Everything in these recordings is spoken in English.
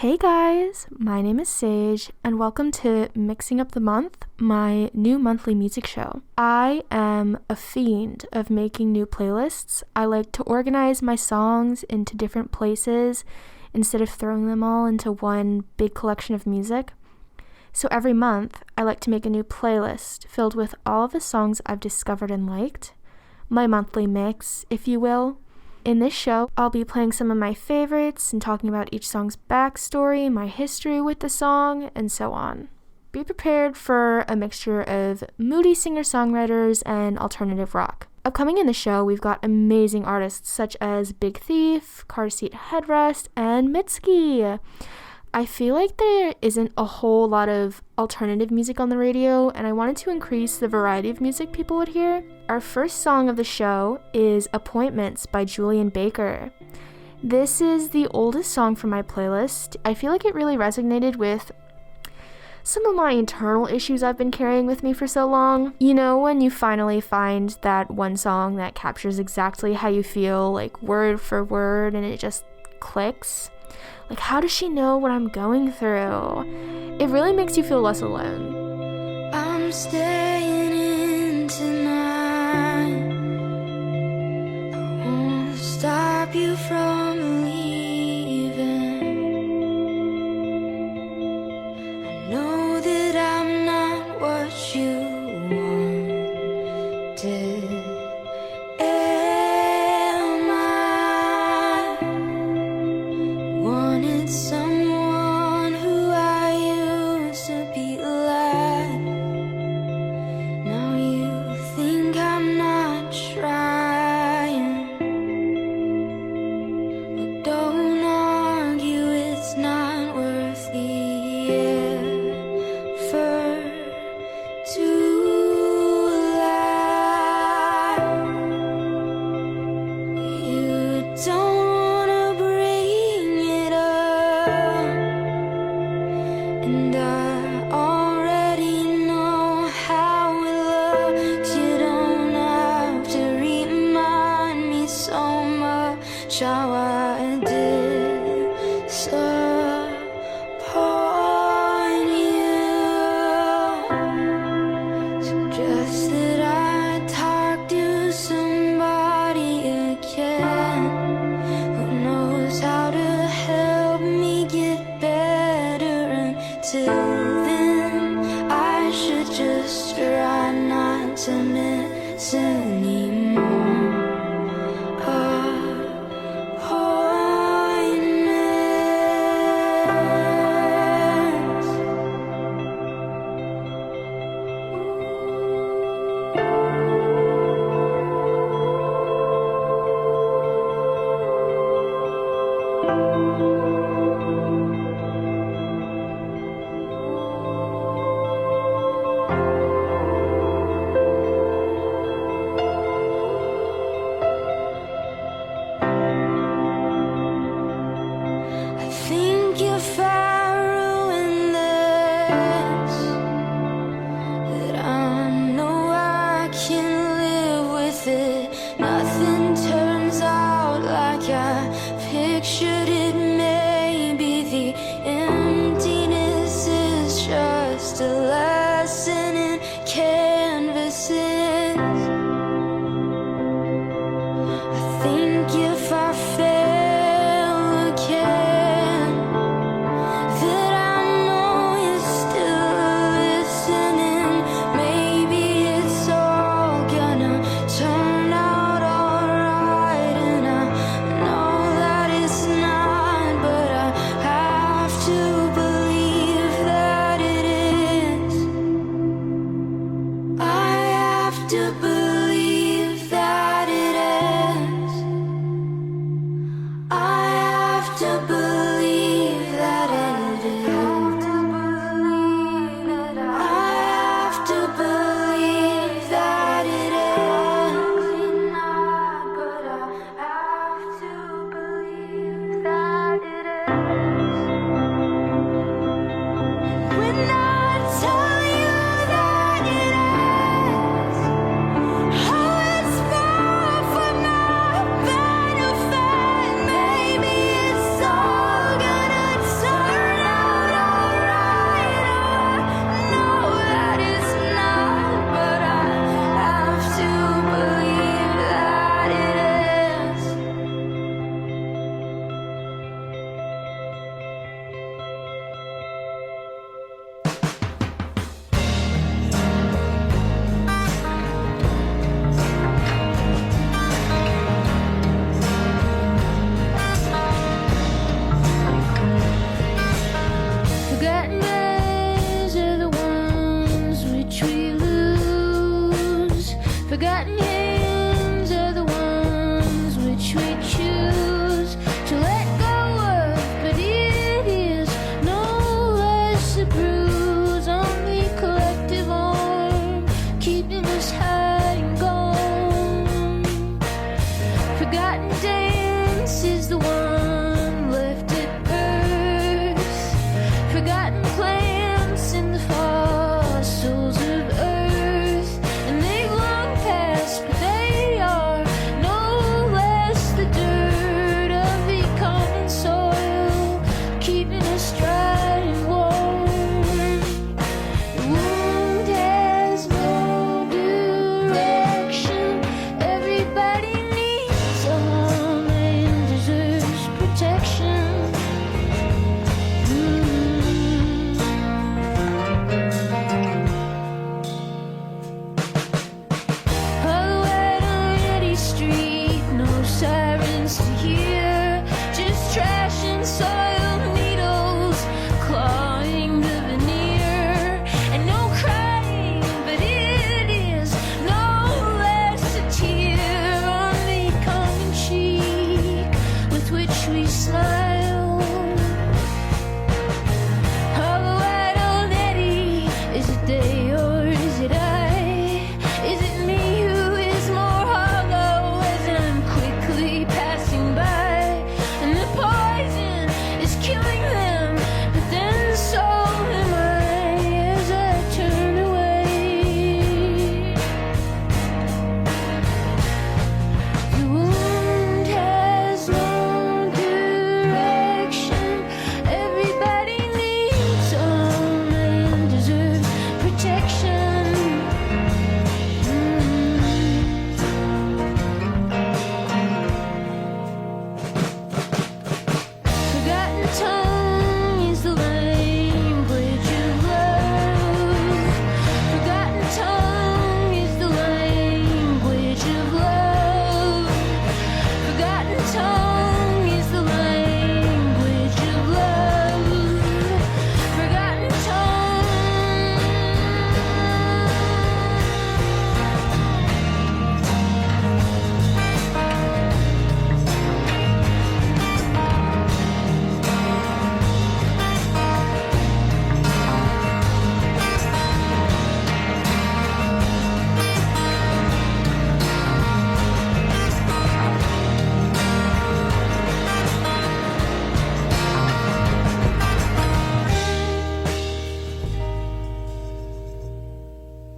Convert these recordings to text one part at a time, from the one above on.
Hey guys, my name is Sage, and welcome to Mixing Up the Month, my new monthly music show. I am a fiend of making new playlists. I like to organize my songs into different places instead of throwing them all into one big collection of music. So every month, I like to make a new playlist filled with all of the songs I've discovered and liked. My monthly mix, if you will. In this show, I'll be playing some of my favorites and talking about each song's backstory, my history with the song, and so on. Be prepared for a mixture of moody singer-songwriters and alternative rock. Upcoming in the show, we've got amazing artists such as Big Thief, Car Seat Headrest, and Mitski. I feel like there isn't a whole lot of alternative music on the radio, and I wanted to increase the variety of music people would hear. Our first song of the show is Appointments by Julian Baker. This is the oldest song from my playlist. I feel like it really resonated with some of my internal issues I've been carrying with me for so long. You know, when you finally find that one song that captures exactly how you feel, like word for word, and it just clicks? Like, how does she know what I'm going through? It really makes you feel less alone. I'm staying in tonight. I won't stop you from leaving. I know that I'm not what you wanted. Am I wanted someone who I used to be like? Now you think I'm not trying. But don't argue, it's not worth the effort to lie. You don't wanna bring it up, and I already know how it looks. You don't have to remind me so much how I disappoint you. Suggest that I talk to somebody again who knows how to help me get better. Until then, I should just try not to miss anymore appointments.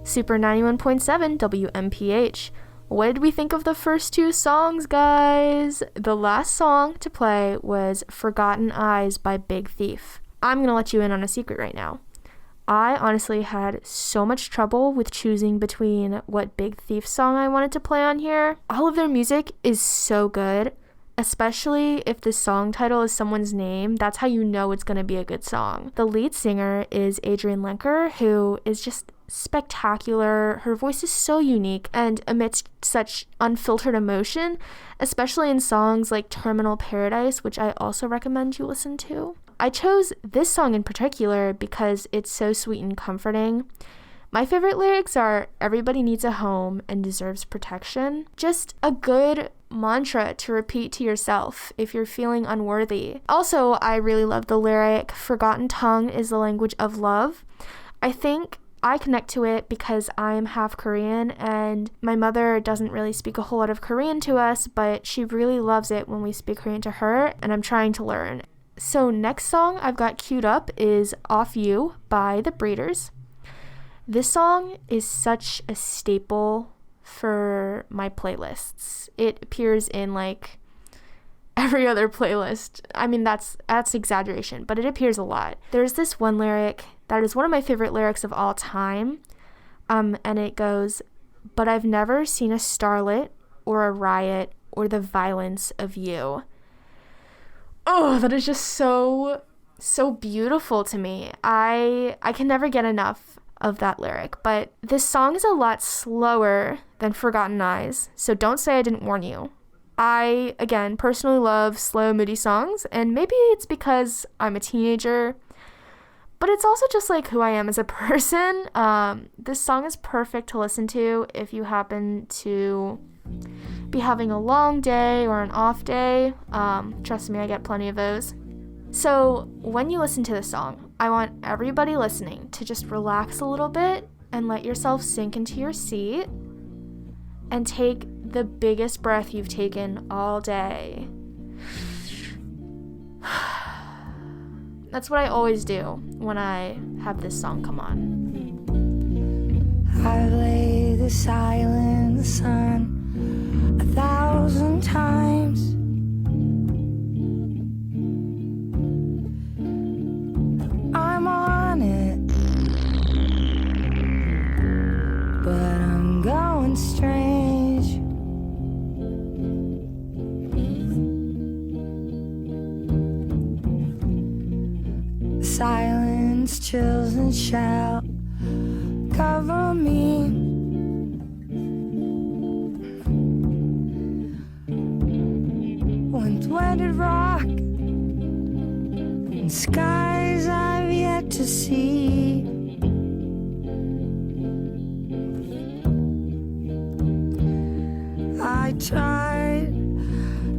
Super 91.7 WMPH. What did we think of the first two songs, guys? The last song to play was Forgotten Eyes by Big Thief. I'm gonna let you in on a secret right now. I honestly had so much trouble with choosing between what Big Thief song I wanted to play on here. All of their music is so good, especially if the song title is someone's name. That's how you know it's gonna be a good song. The lead singer is Adrienne Lenker, who is just spectacular. Her voice is so unique and emits such unfiltered emotion, especially in songs like Terminal Paradise, which I also recommend you listen to. I chose this song in particular because it's so sweet and comforting. My favorite lyrics are everybody needs a home and deserves protection. Just a good mantra to repeat to yourself if you're feeling unworthy. Also, I really love the lyric, forgotten tongue is the language of love. I think I connect to it because I'm half Korean and my mother doesn't really speak a whole lot of Korean to us, but she really loves it when we speak Korean to her, and I'm trying to learn. So next song I've got queued up is Off You by The Breeders. This song is such a staple for my playlists. It appears in like every other playlist. I mean, that's exaggeration, but it appears a lot. There's this one lyric that is one of my favorite lyrics of all time, and it goes, "But I've never seen a starlet or a riot or the violence of you." Oh, that is just so beautiful to me. I can never get enough of that lyric, but this song is a lot slower than Forgotten Eyes, so don't say I didn't warn you. I, again, personally love slow, moody songs, and maybe it's because I'm a teenager, but it's also just like who I am as a person. This song is perfect to listen to if you happen to be having a long day or an off day. Trust me, I get plenty of those. So when you listen to this song, I want everybody listening to just relax a little bit and let yourself sink into your seat and take the biggest breath you've taken all day. That's what I always do when I have this song come on. I've laid the silent sun 1,000 times. I'm on it, but I'm going strange. Silence, chills, and shout cover me. Wind-winded rock and skies I've yet to see. I tried,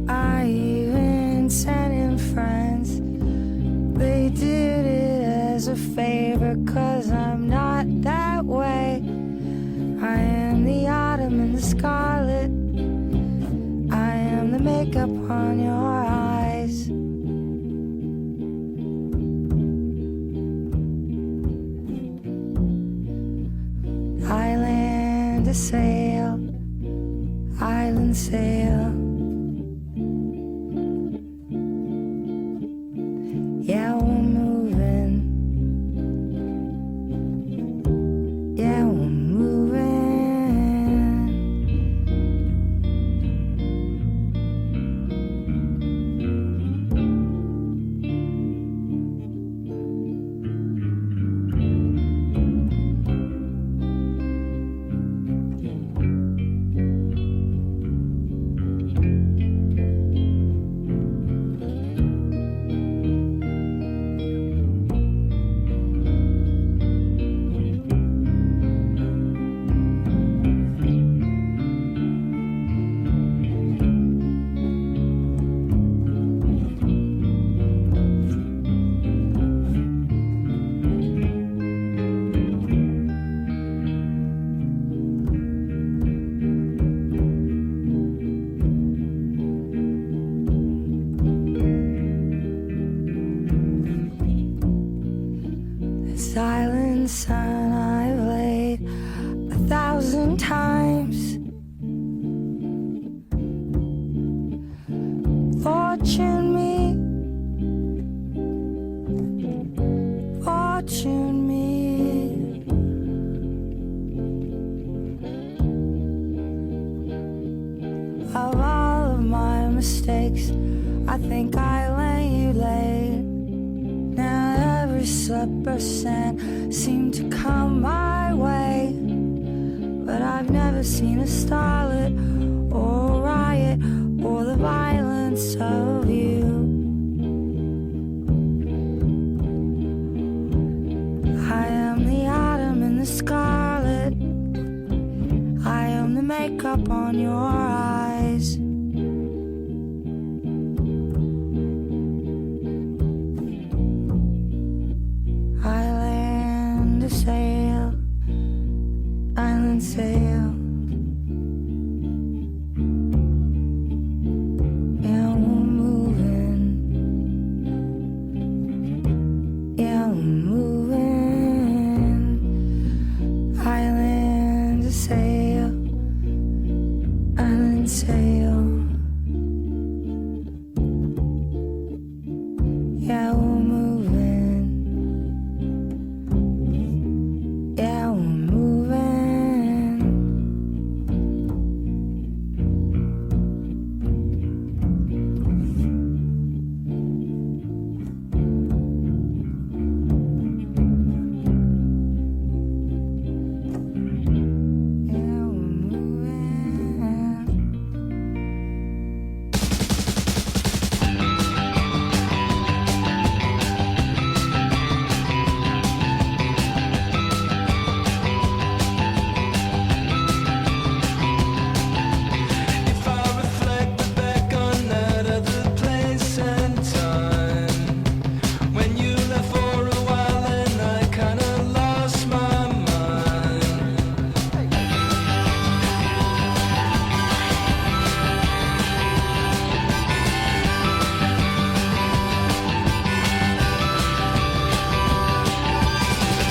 I even sent in friends. They did it as a favor, 'cause I'm not that way. I am the autumn and the scarlet. I am the makeup on your eyes. I land a sail, island sail. Yeah, we're moving. Yeah, we're moving. Silent sun I've laid 1,000 times. Fortune me, fortune me. Of all of my mistakes, I think I lay you late. Now every slipper sand seemed to come my way, but I've never seen a starlet or a riot or the violence of you. I am the autumn and the scarlet. I am the makeup on your eyes. I land a sail, island sail. Yeah, we're moving. Yeah, we're moving. I land a sail, island sail. Yeah, we're moving. Yeah, we're moving. Yeah, we're moving. If I reflect back on that other place and time, when you left for a while and I kinda lost my mind.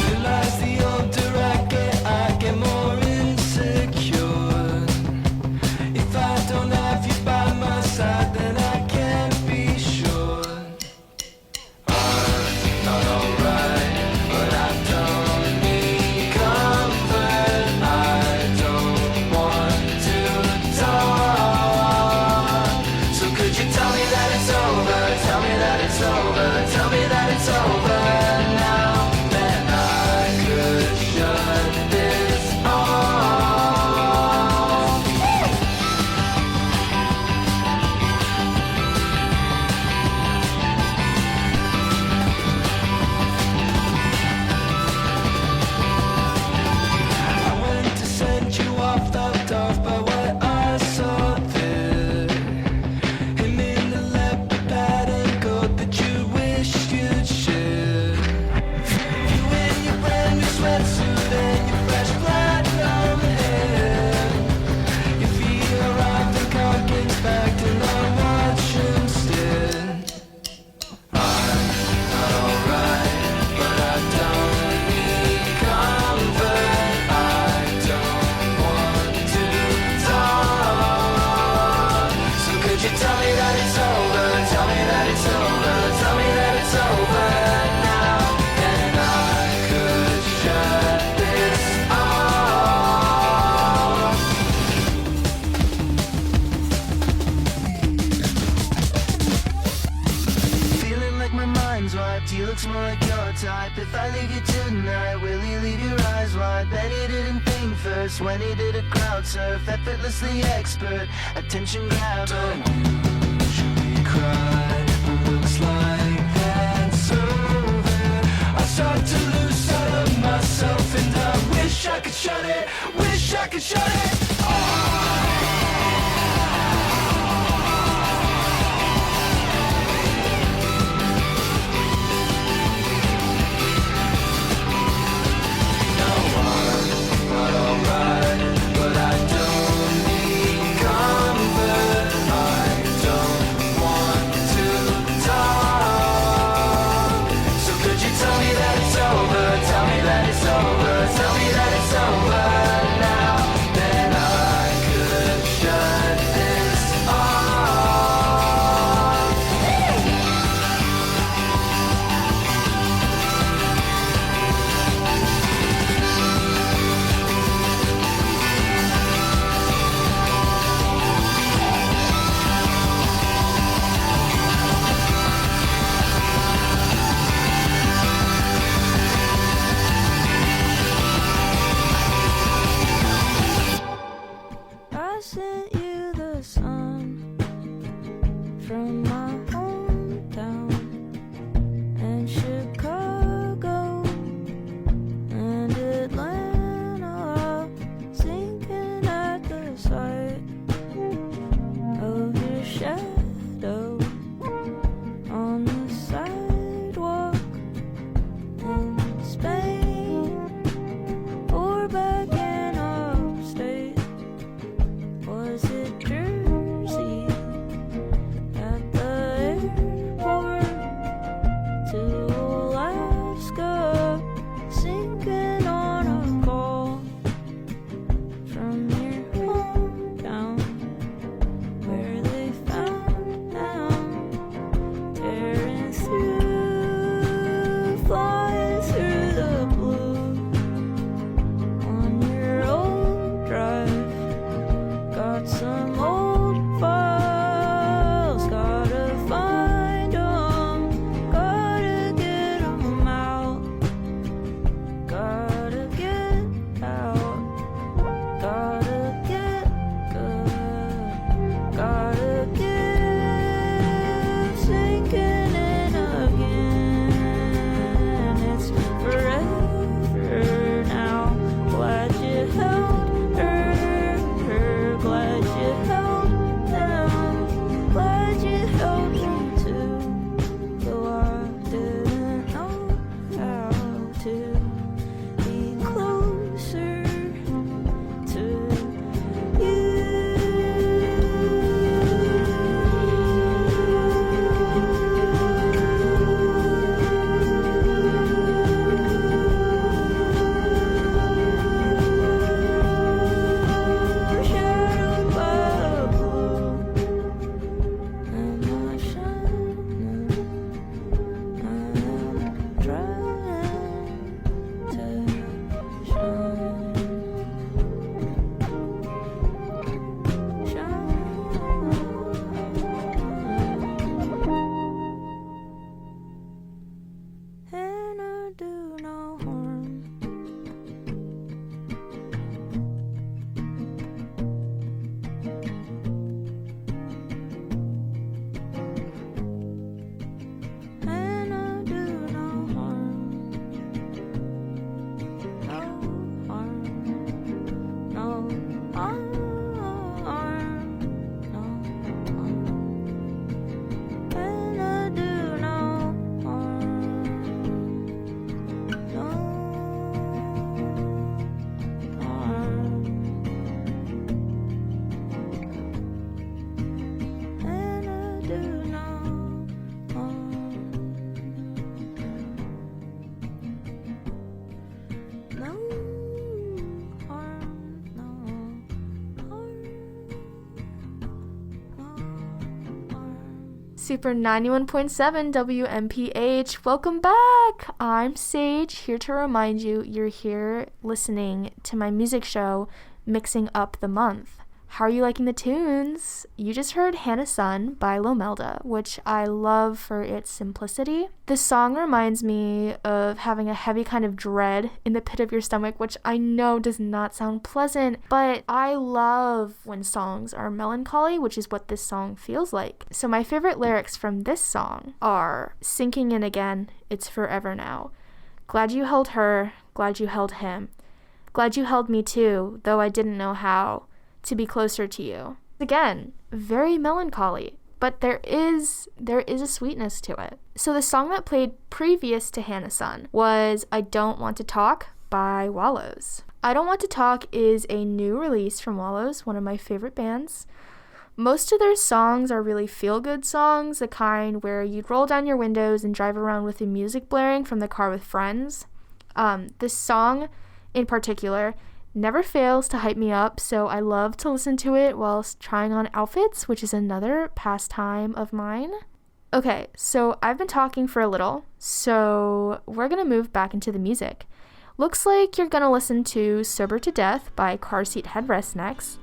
Realize the older I get more insecure. If I don't have you by my side, then I can't be sure. I'm not alright, but I don't need comfort. I don't want to talk. So could you tell me that it's over? Tell me that it's over. Tell me that it's over now. Then I could shut this off. I went to send you off, loved off by what I saw there. Him in the leopard pad and coat that you wish you'd share. You in your brand new sweatsuit and your fresh platinum hair. Your feet are wrapped in carpets back and I watch him stare. I'm not alright, but I don't need comfort. I don't want to talk. So could you tell me that it's over? Tell me that it's over. Tell me that it's over now. Then I could shut this off. Feeling like my mind's wiped. He looks more like your type. If I leave you tonight, will you leave your eyes wide? Bet he didn't think first when he did a crowd surf. Effortlessly expert, attention grabber. Don't usually cry. Looks like that's over. I start to lose sight of myself and I wish I could shut it. Wish I could shut it off. No, I'm not alright, but I don't need comfort. I don't want to talk. So could you tell me that it's over? Tell me that it's over. Tell me that it's over now. Chicago and Atlanta, sinking at the sight of your shadow on the sidewalk in Spain or back in upstate. Was it Jersey at the airport to Alaska, sinking on a call from your hometown where they found them tearing through, flying through the blue on your old drive. Got some old files, gotta find 'em, gotta get 'em out, gotta get out, gotta get good, gotta get sinking in again. It's forever now. Glad you held her, glad you held them, glad you held me too, though I didn't know how to be closer to shadowed by blue. Am I shining? I'm trying to shine. And I do no harm. And I do no harm. No harm. No harm. No harm. And I do no harm. No harm. And I do no harm. No harm. No harm. No harm. Super 91.7 WMPH. Welcome back. I'm Sage, here to remind you you're here listening to my music show, Mixing Up the Month. How are you liking the tunes? You just heard Hannah Sun by Lomelda, which I love for its simplicity. This song reminds me of having a heavy kind of dread in the pit of your stomach, which I know does not sound pleasant, but I love when songs are melancholy, which is what this song feels like. So my favorite lyrics from this song are sinking in again, it's forever now. Glad you held her, glad you held him. Glad you held me too, though I didn't know how to be closer to you. Again, very melancholy, but there is a sweetness to it. So the song that played previous to Hannah Sun was I Don't Want to Talk by Wallows. I Don't Want to Talk is a new release from Wallows, one of my favorite bands. Most of their songs are really feel-good songs, the kind where you'd roll down your windows and drive around with the music blaring from the car with friends. This song in particular never fails to hype me up, so I love to listen to it whilst trying on outfits, which is another pastime of mine. Okay, so I've been talking for a little, so we're gonna move back into the music. Looks like you're gonna listen to Sober to Death by Car Seat Headrest next.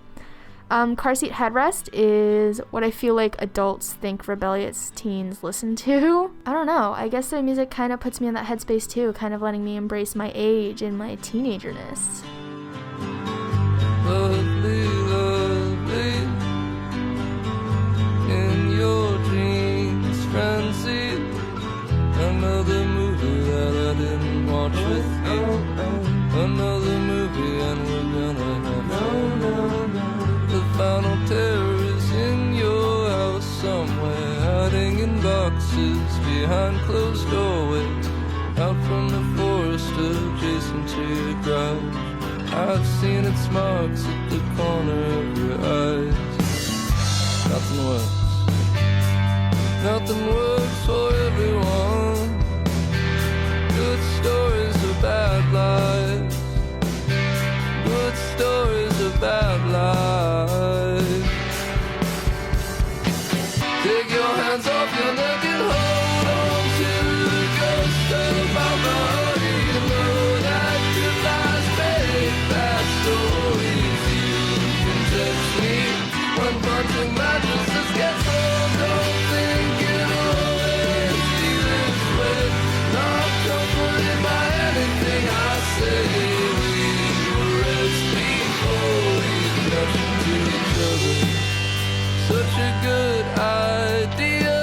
Car Seat Headrest is what I feel like adults think rebellious teens listen to. I don't know, I guess their music kind of puts me in that headspace too, kind of letting me embrace my age and my teenagerness. Lovely, lovely, in your dreams, Francie, another moon. watch with me another movie, and we're gonna have the final terror is in your house somewhere, hiding in boxes behind closed doorways, out from the forest adjacent to your garage. I've seen its marks at the corner of your eyes. Nothing works. Nothing works for everyone. Good stories are bad lies. Good stories are bad lies. Take your hands off your neck and hold on to the ghost of my body. You know that your lies make bad stories. You can text me when punching mattresses get home. Don't think it'll always be this way. Not comforted by anything I say. We were rest before we crashed into each other. Such a good idea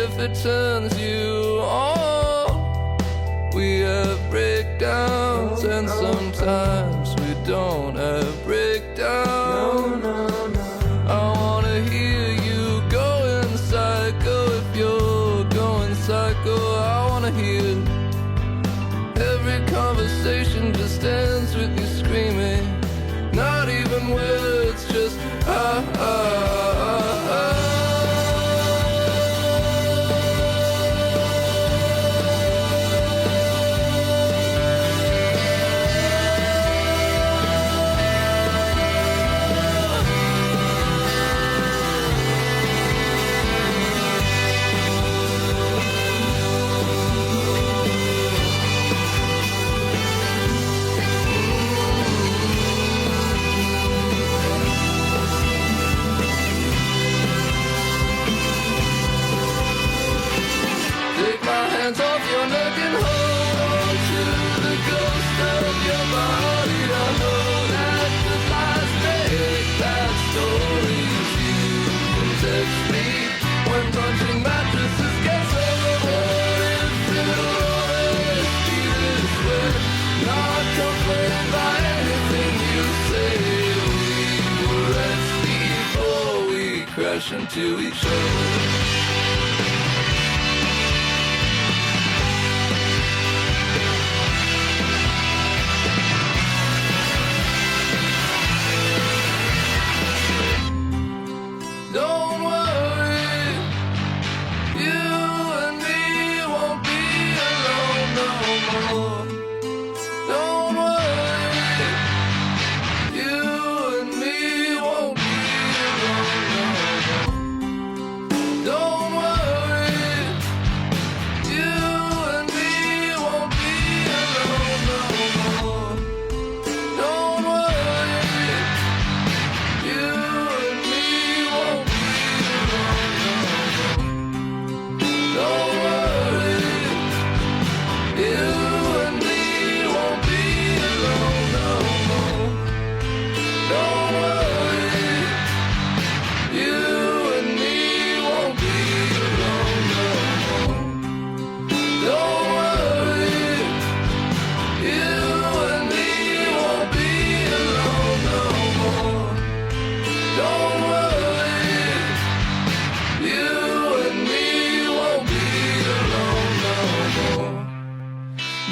if it turns you on. We have breakdowns and sometimes we don't have breakdowns. I wanna hear you going psycho. If you're going psycho, I wanna hear every conversation just ends with you screaming. Not even words, just ah ah ah ah. Take my hands off your neck and hold on to the ghost of your body. I know that the lies make bad stories. You can text me when punching mattresses gets old. If it'll always be this way, not comforted by anything you say. We were rest before we crash into each other. Don't worry, you and me won't be alone no more. Don't worry, you and me won't be alone no more. Don't worry, you and me won't be alone no more. Don't worry, you and me won't be alone no more. Don't worry, you and me won't be alone no more. Don't worry, you and me won't be alone no more. Don't worry, you and me won't be alone no more. Don't worry, you and me won't be alone no more.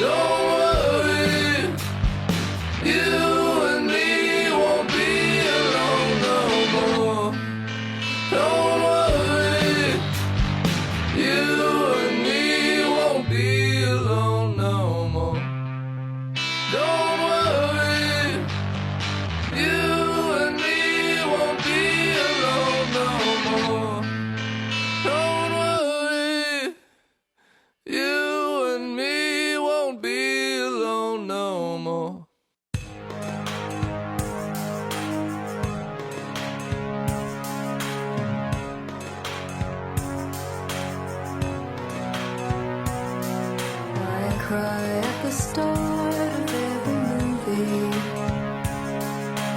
Don't worry, you and me won't be alone no more. Don't worry, you and me won't be alone no more. Don't worry, you and me won't be alone no more. Don't worry, you and me won't be alone no more. I cry at the start of every movie.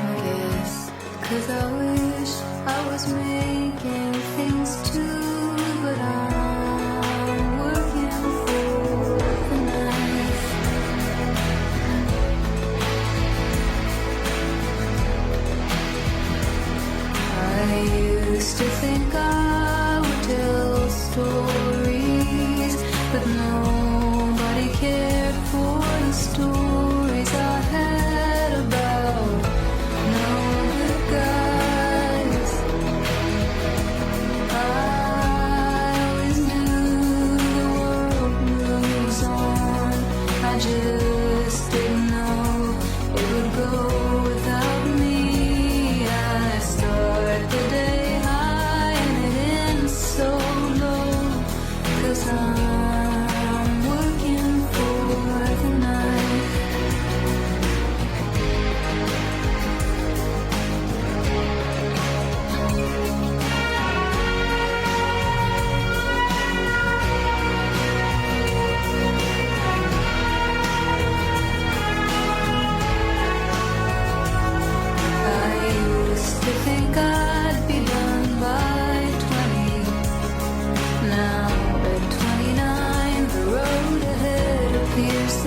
I guess 'cause I wish I was making things too, but I'm working for the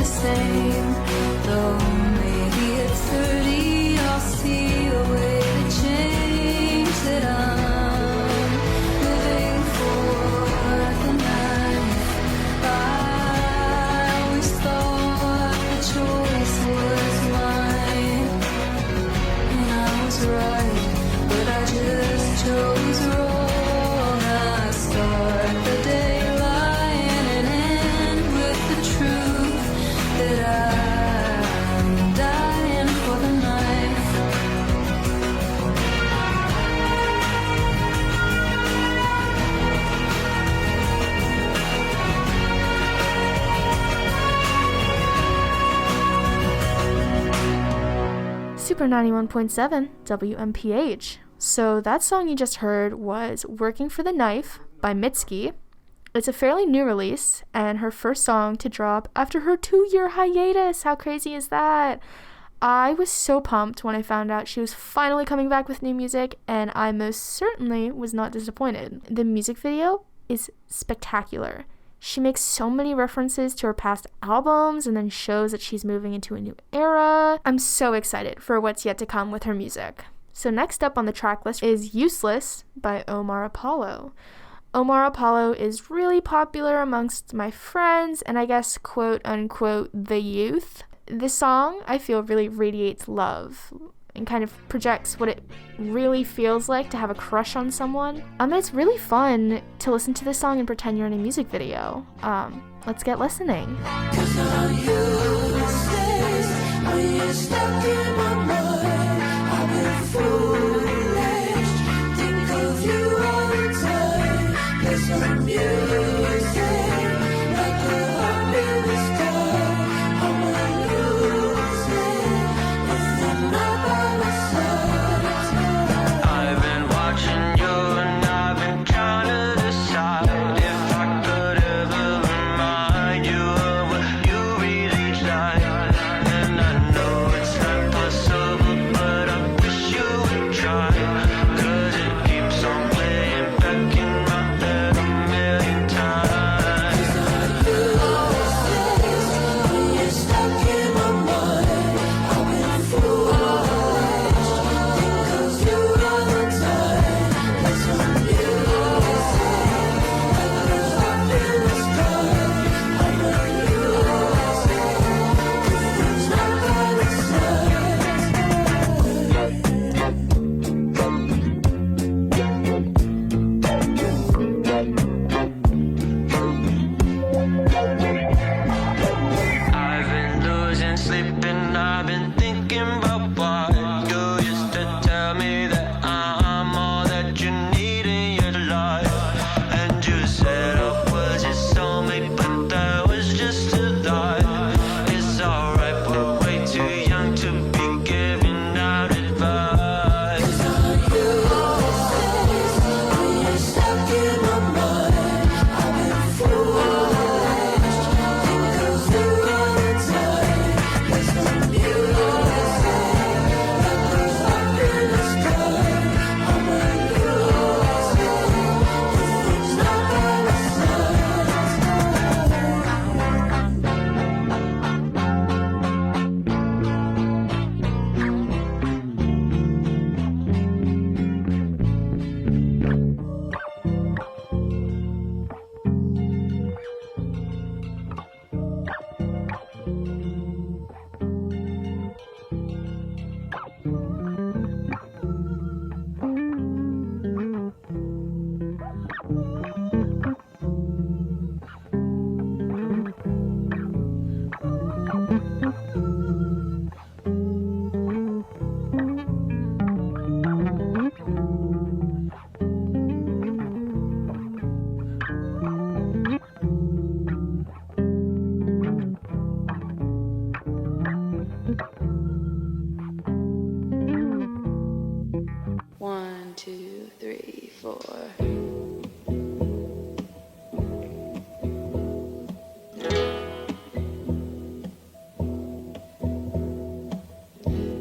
same. Though maybe at 30 I'll see a way to change that I'm living for the night. I always thought the choice was mine, and I was right, but I just chose wrong. I start the day lying and end with the truth that I'm dying for the knife. Super 91.7 WMPH. So that song you just heard was Working for the Knife by Mitski. It's a fairly new release and her first song to drop after her 2-year hiatus. How crazy is that? I was so pumped when I found out she was finally coming back with new music, and I most certainly was not disappointed. The music video is spectacular. She makes so many references to her past albums and then shows that she's moving into a new era. I'm so excited for what's yet to come with her music. So next up on the track list is Useless by Omar Apollo. Omar Apollo is really popular amongst my friends and I guess quote unquote the youth. This song I feel really radiates love and kind of projects what it really feels like to have a crush on someone. It's really fun to listen to this song and pretend you're in a music video. Let's get listening. Cause I'm useless when you're stuck in my mind. I've been foolish, think of you all the time. Cause I'm useless, like a heart in the sky. I'm a useless, if I'm not by my side. I've been watching you and I've been trying to decide if I could ever remind you of what you really like. And I know it's not possible, but I wish you would try. Cause it keeps on playing back in my head a million times. When you're stuck in my mind, I've been foolish, think of you all the time. Cause I'm useless, like a heart in the sky. I'm a useless, if it's not by my side. I've been losing sleep and I've been thinking about why you used to tell me that I'm all that you need in your life. And you said I was your soulmate, but that was just a lie. It's alright, we're way too young to be giving out advice. When you're stuck in my mind, I've been foolish, think of you all the time. Cause I'm useless, like a heart in the sky. I'm a useless, if it's not by my One, two, three, four.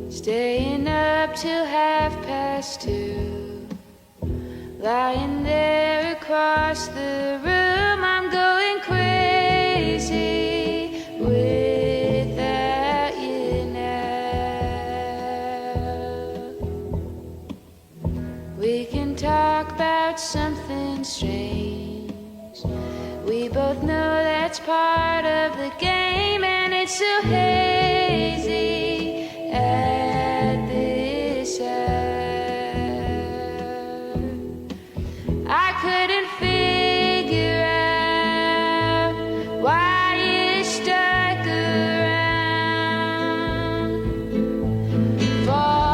Staying up till 2:30, lying there across the room. I'm going crazy with strange. We both know that's part of the game, and it's so hazy at this end. I couldn't figure out why you stuck around. Fall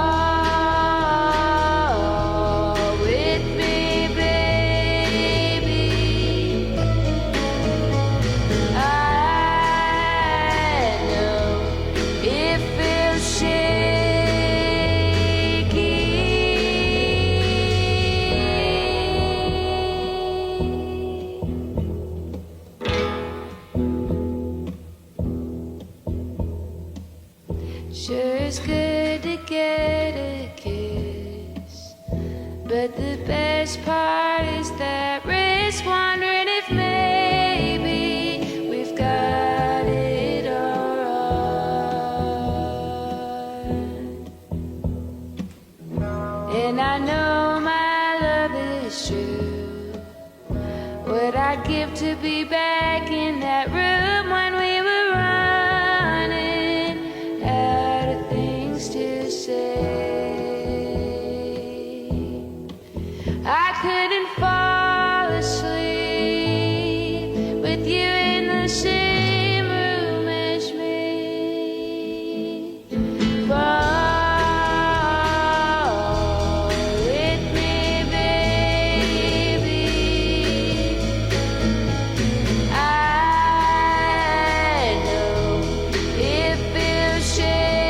with me, baby. I know it feels shaky. Sure, it's good to get a kiss, but the best part is that risk, wondering if maybe we've got it all right. And I know my love is true. What I'd give to be back in that room when we were running out of things to say. I couldn't fall asleep with you in the same room as me. Fall with me, baby. I know it feels shaky.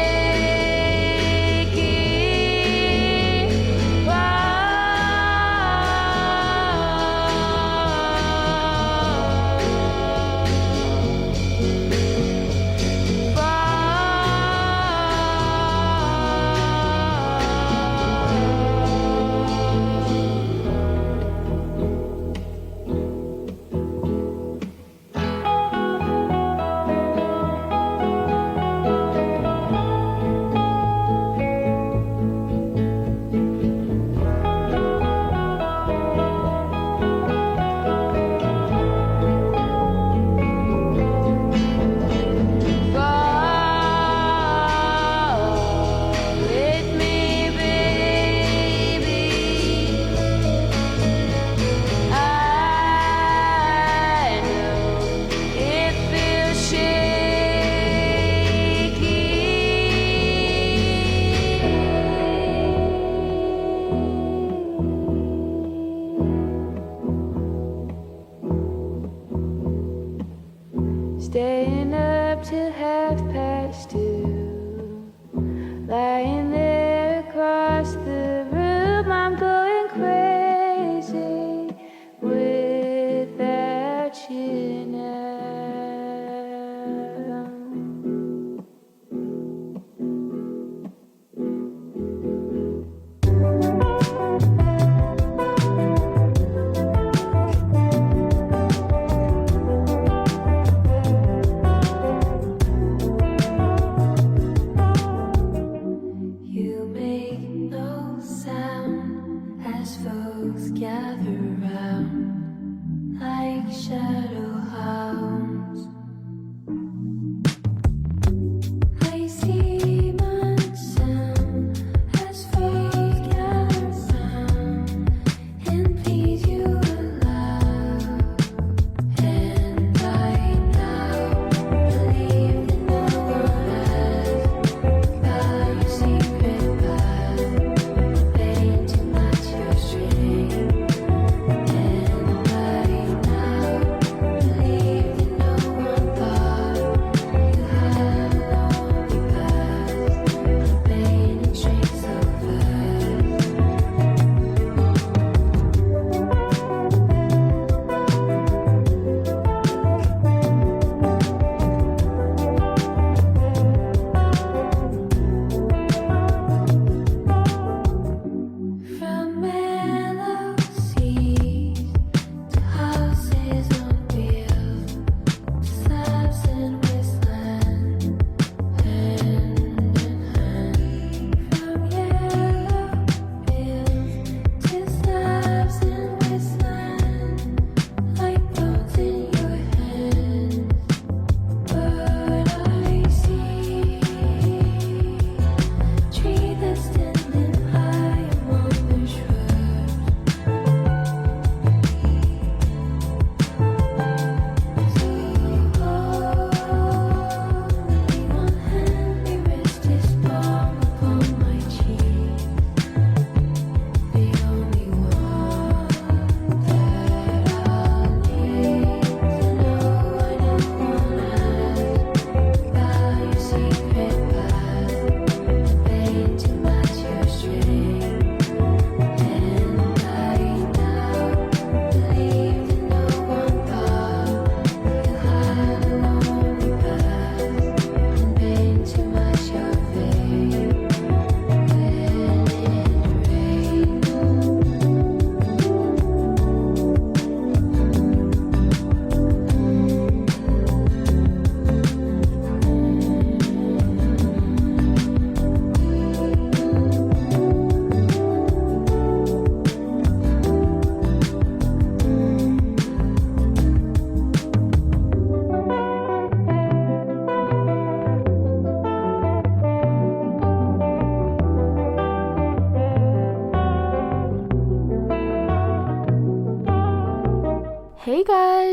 Fall with me, baby. I know it feels shaky. Staying up till 2:30, lying there across the room. I'm going crazy without you now.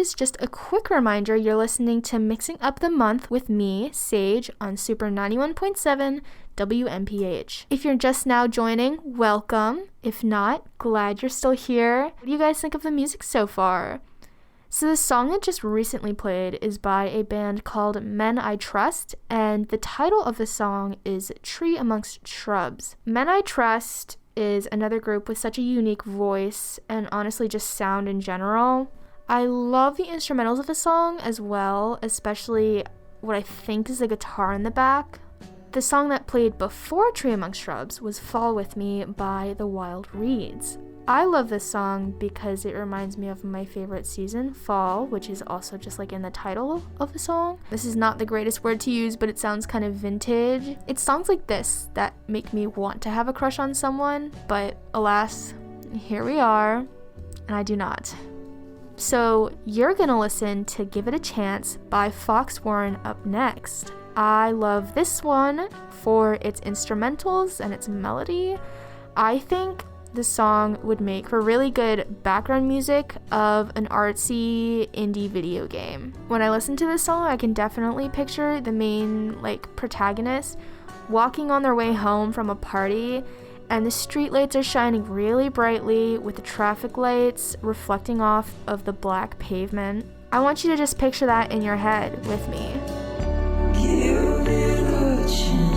guys, just a quick reminder, you're listening to Mixing Up the Month with me, Sage, on Super 91.7 WMPH. If you're just now joining, welcome. If not, glad you're still here. What do you guys think of the music so far? So the song that just recently played is by a band called Men I Trust, and the title of the song is Tree Amongst Shrubs. Men I Trust is another group with such a unique voice and honestly just sound in general. I love the instrumentals of the song as well, especially what I think is the guitar in the back. The song that played before Tree Amongst Shrubs was Fall With Me by The Wild Reeds. I love this song because it reminds me of my favorite season, fall, which is also just like in the title of the song. This is not the greatest word to use, but it sounds kind of vintage. It's songs like this that make me want to have a crush on someone, but alas, here we are, and I do not. So you're gonna listen to Give It a Chance by Fox Warren up next. I love this one for its instrumentals and its melody. I think the song would make for really good background music of an artsy indie video game. When I listen to this song, I can definitely picture the main protagonist walking on their way home from a party, and the street lights are shining really brightly with the traffic lights reflecting off of the black pavement. I want you to just picture that in your head with me. Give it a chance.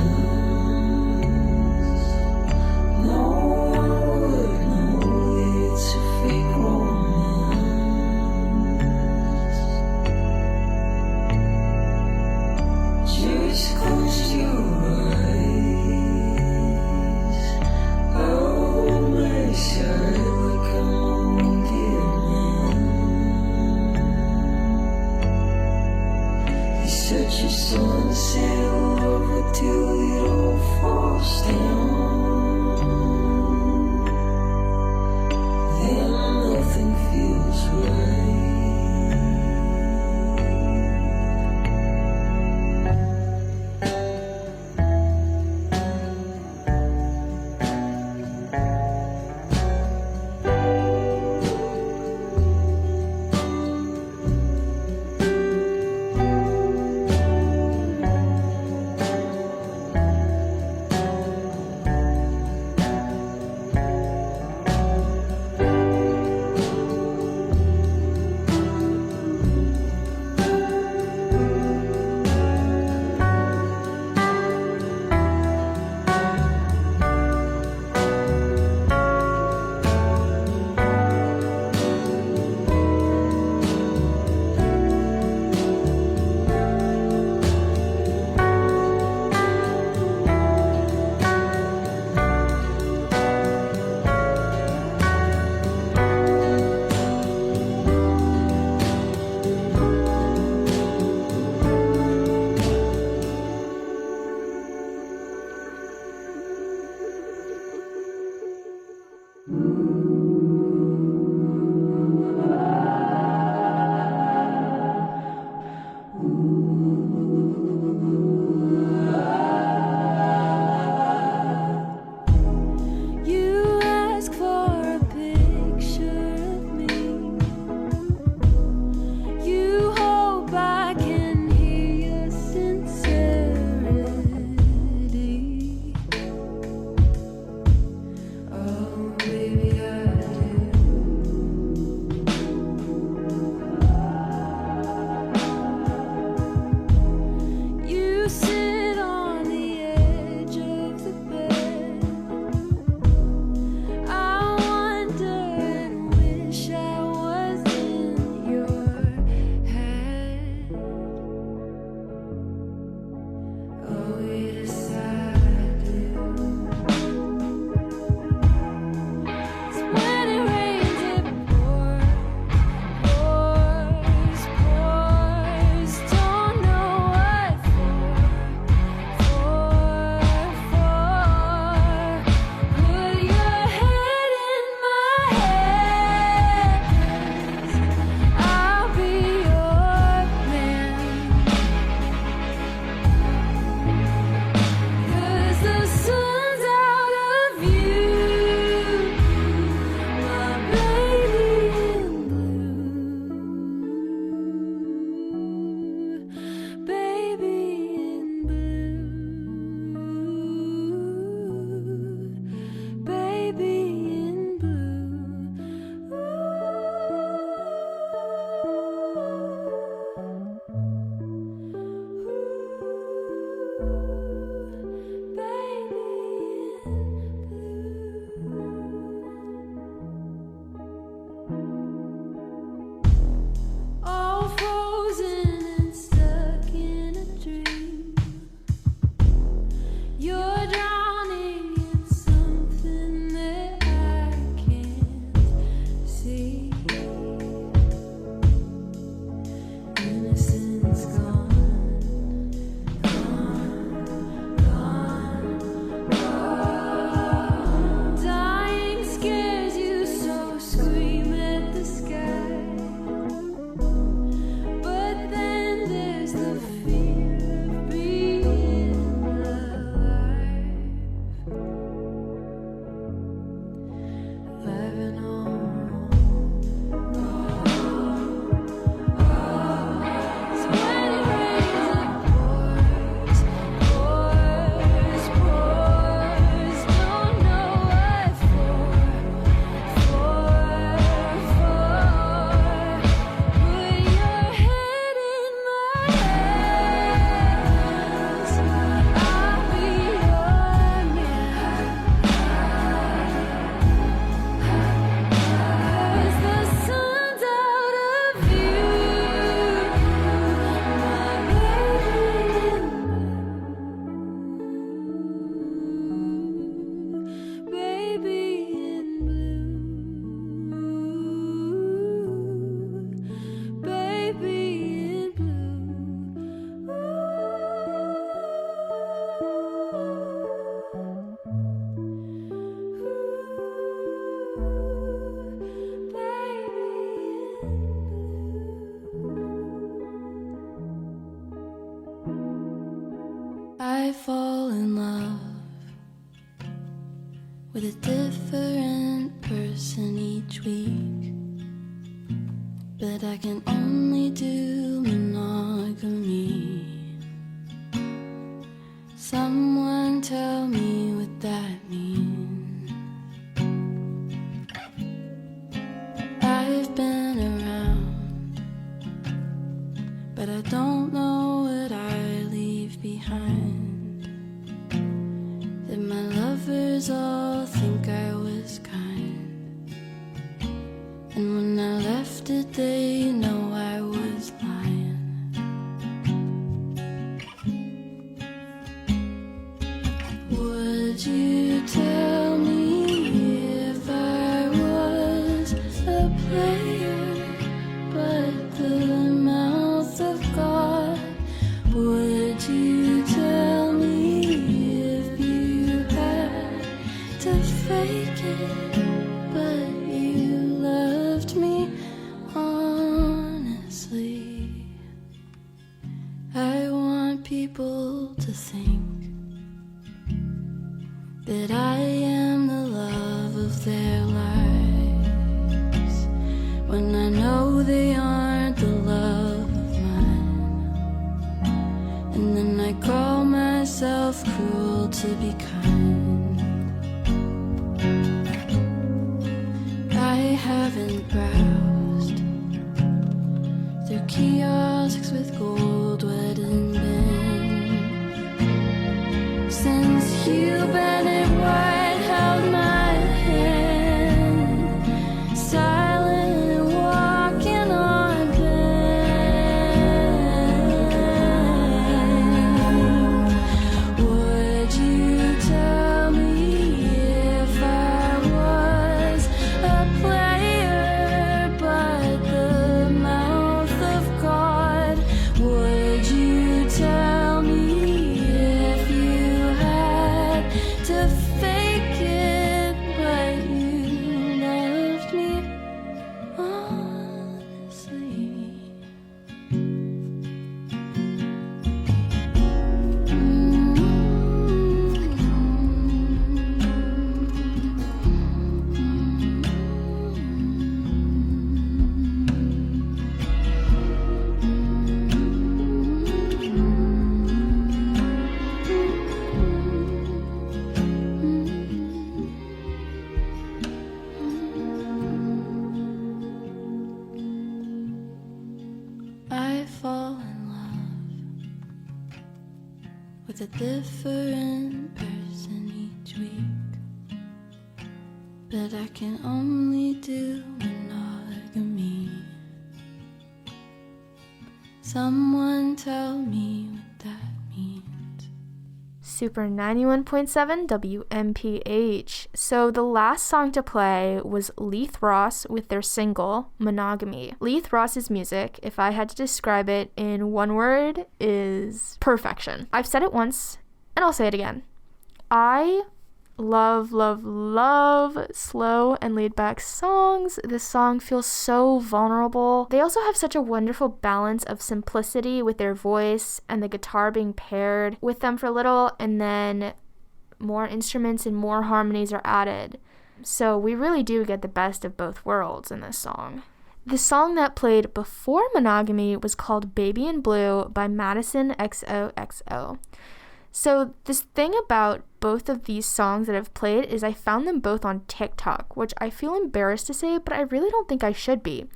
the fear of being alive, living on. So when it rains, it pours, pours, pours. Don't know what for. Put your head in my hands. I'll be your man. 'Cause the sun's out of view, my baby in blue, baby in blue. I fall in love with a different person each week, but I can only do monogamy. Someone tell me what that means. I've been around, but I don't know what I leave behind. Did my lovers all think I was kind? And when I left, did they know I was lying? Would you tell me if I was a player, but the mouth of God? Would you tell me if you had to fake it, but you loved me honestly? I want people to think that I am the love of their lives, when I know they aren't the love of mine. And then I call myself cruel to be kind. I haven't browsed through kiosks with gold-wedded men since you, Bennett White, held my hand, silent and walking on pain. Would you tell me if I was a player, but the mouth of God? Would you tell me if you had to fake it, but you loved me honestly? I fall in love with a different person each week, but I can only do monogamy. Someone tell me what that means. Super 91.7 WMPH. So the last song to play was Leith Ross with their single, Monogamy. Leith Ross's music, if I had to describe it in one word, is perfection. I've said it once, and I'll say it again. I Love, love, love slow and laid back songs. This song feels so vulnerable. They also have such a wonderful balance of simplicity with their voice and the guitar being paired with them for a little, and then more instruments and more harmonies are added. So we really do get the best of both worlds in this song. The song that played before Monogamy was called Baby in Blue by Madison XOXO. So this thing about both of these songs that I've played is I found them both on TikTok, which I feel embarrassed to say, but I really don't think I should be.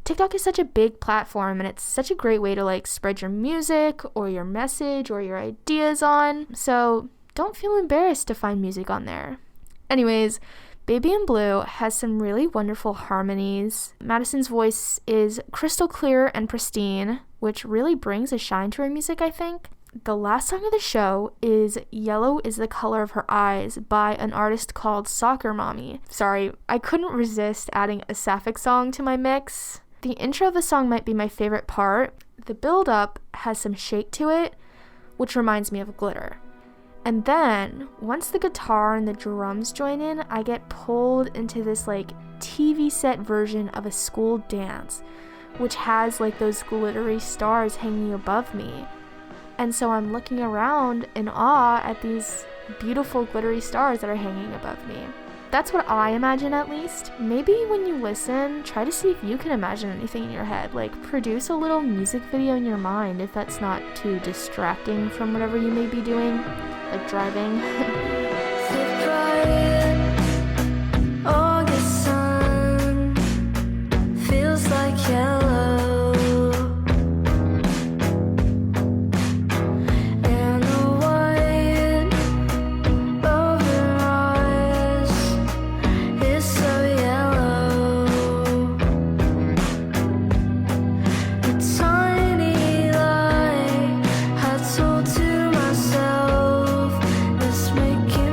TikTok is such a big platform, and it's such a great way to like spread your music or your message or your ideas on. So don't feel embarrassed to find music on there. Anyways, Baby in Blue has some really wonderful harmonies. Madison's voice is crystal clear and pristine, which really brings a shine to her music, I think. The last song of the show is Yellow is the Color of Her Eyes by an artist called Soccer Mommy. Sorry, I couldn't resist adding a sapphic song to my mix. The intro of the song might be my favorite part. The build-up has some shake to it, which reminds me of Glitter. And then, once the guitar and the drums join in, I get pulled into this like TV set version of a school dance, which has like those glittery stars hanging above me. And so I'm looking around in awe at these beautiful glittery stars that are hanging above me. That's what I imagine, at least. Maybe when you listen, try to see if you can imagine anything in your head. Like, produce a little music video in your mind if that's not too distracting from whatever you may be doing, like driving. August sun feels like yellow. Making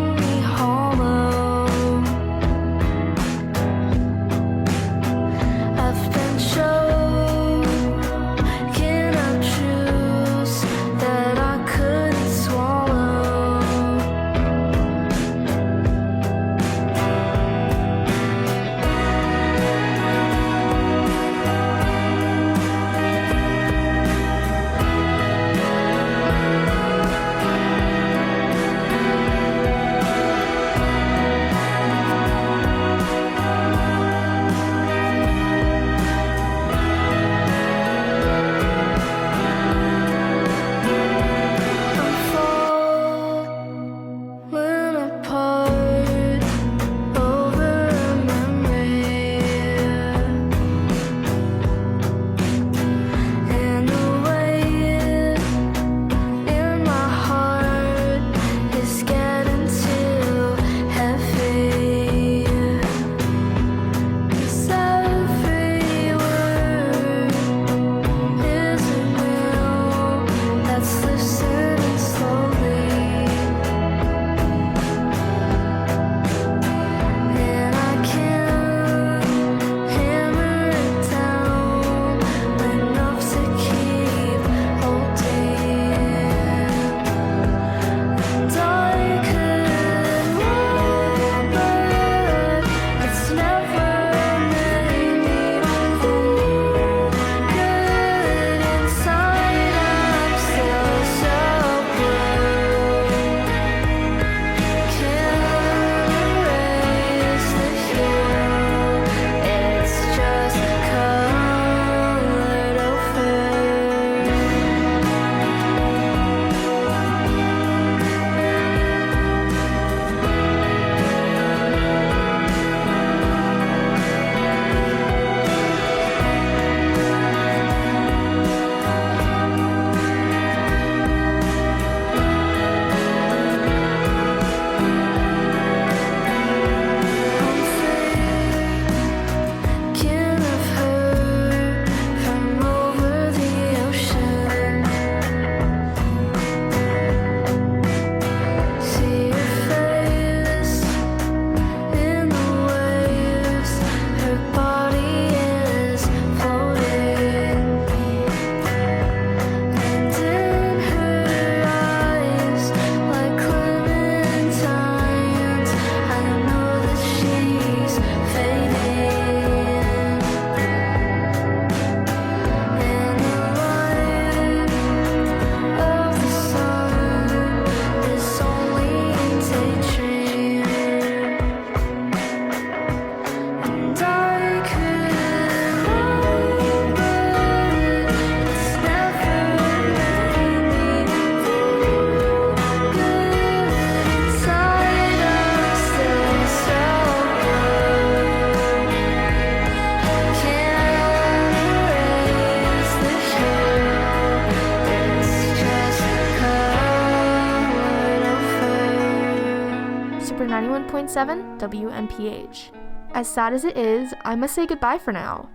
91.7 WMPH. As sad as it is, I must say goodbye for now.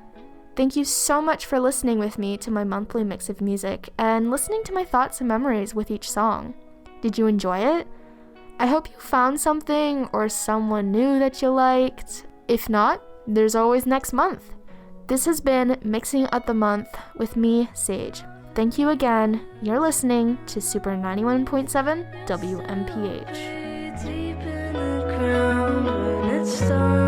Thank you so much for listening with me to my monthly mix of music and listening to my thoughts and memories with each song. Did you enjoy it? I hope you found something or someone new that you liked. If not, there's always next month. This has been Mixing Up the Month with me, Sage. Thank you again. You're listening to Super 91.7 WMPH. Deep in the ground when it starts.